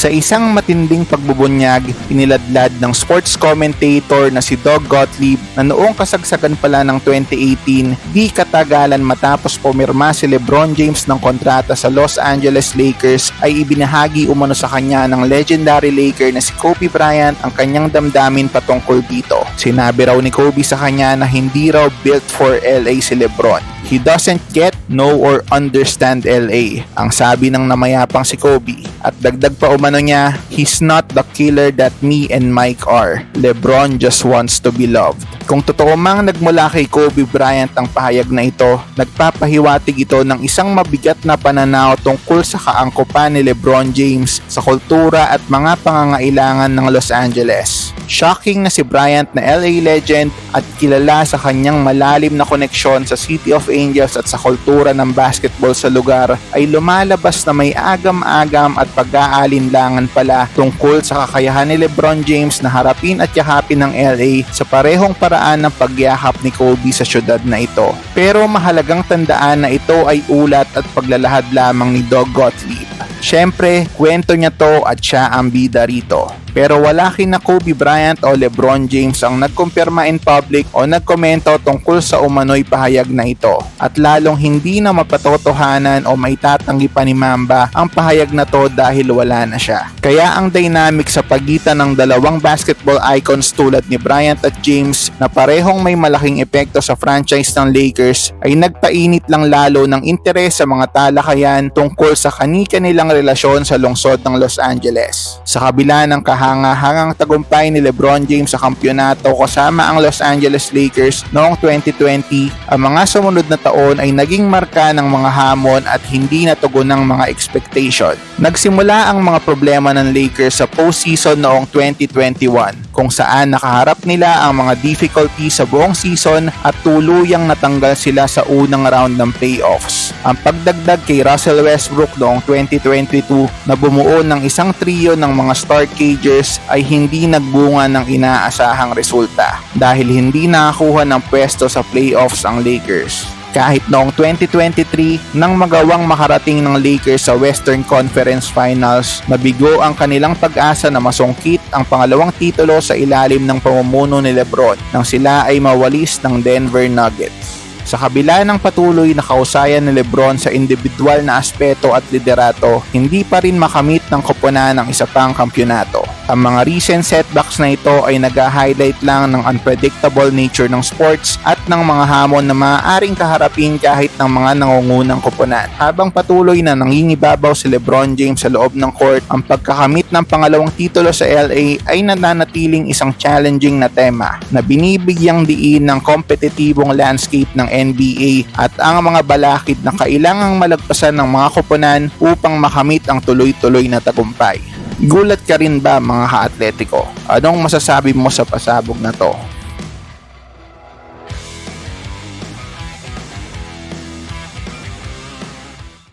Sa isang matinding pagbubunyag, iniladlad ng sports commentator na si Doug Gottlieb na noong kasagsagan pala ng 2018, di katagalan matapos pumirma si LeBron James ng kontrata sa Los Angeles Lakers ay ibinahagi umano sa kanya ng legendary Laker na si Kobe Bryant ang kanyang damdamin patungkol dito. Sinabi raw ni Kobe sa kanya na hindi raw built for LA si LeBron. He doesn't get, know, or understand LA, ang sabi ng namayapang si Kobe. At dagdag pa umano niya, he's not the killer that me and Mike are. LeBron just wants to be loved. Kung totoo mang nagmula kay Kobe Bryant ang pahayag na ito, nagpapahiwatig ito ng isang mabigat na pananaw tungkol sa kaangkopan ni LeBron James sa kultura at mga pangangailangan ng Los Angeles. Shocking na si Bryant na LA legend at kilala sa kanyang malalim na koneksyon sa City of Angels at sa kultura ng basketball sa lugar ay lumalabas na may agam-agam at pag-aalinlangan pala tungkol sa kakayahan ni LeBron James na harapin at yakapin ng LA sa parehong paraan ng pagyakap ni Kobe sa syudad na ito. Pero mahalagang tandaan na ito ay ulat at paglalahad lamang ni Doug Gottlieb. Siyempre, kwento niya to at siya ang bida rito. Pero wala kina Kobe Bryant o LeBron James ang nagkumpirma in public o nagkomento tungkol sa umano'y pahayag na ito. At lalong hindi na mapatotohanan o maitatanggi pa ni Mamba ang pahayag na to dahil wala na siya. Kaya ang dynamic sa pagitan ng dalawang basketball icons tulad ni Bryant at James na parehong may malaking epekto sa franchise ng Lakers ay nagpainit lang lalo ng interes sa mga talakayan tungkol sa kani-kanilang relasyon sa lungsod ng Los Angeles. Sa kabila ng kahangahangang tagumpay ni LeBron James sa kampyonato kasama ang Los Angeles Lakers noong 2020, ang mga sumunod na taon ay naging marka ng mga hamon at hindi natugon ng mga expectation. Nagsimula ang mga problema ng Lakers sa postseason noong 2021 kung saan nakaharap nila ang mga difficulty sa buong season at tuluyang natanggal sila sa unang round ng playoffs. Ang pagdagdag kay Russell Westbrook noong 2022 na bumuo ng isang trio ng mga star cagers ay hindi nagbunga ng inaasahang resulta dahil hindi nakakuha ng pwesto sa playoffs ang Lakers. Kahit noong 2023 nang magawang makarating ng Lakers sa Western Conference Finals, mabigo ang kanilang pag-asa na masungkit ang pangalawang titulo sa ilalim ng pamumuno ni LeBron nang sila ay mawalis ng Denver Nuggets. Sa kabila ng patuloy na kausayan ni LeBron sa individual na aspeto at liderato, hindi pa rin makamit ng koponan ng isa pang kampyonato. Ang mga recent setbacks na ito ay nag-highlight lang ng unpredictable nature ng sports at ng mga hamon na maaaring kaharapin kahit ng mga nangungunang koponan. Habang patuloy na nangingibabaw si LeBron James sa loob ng court, ang pagkakamit ng pangalawang titulo sa LA ay nananatiling isang challenging na tema na binibigyang diin ng kompetitibong landscape ng NBA at ang mga balakid na kailangang malagpasan ng mga koponan upang makamit ang tuloy-tuloy na tagumpay. Gulat ka rin ba mga ka-Atletico? Anong masasabi mo sa pasabog na to?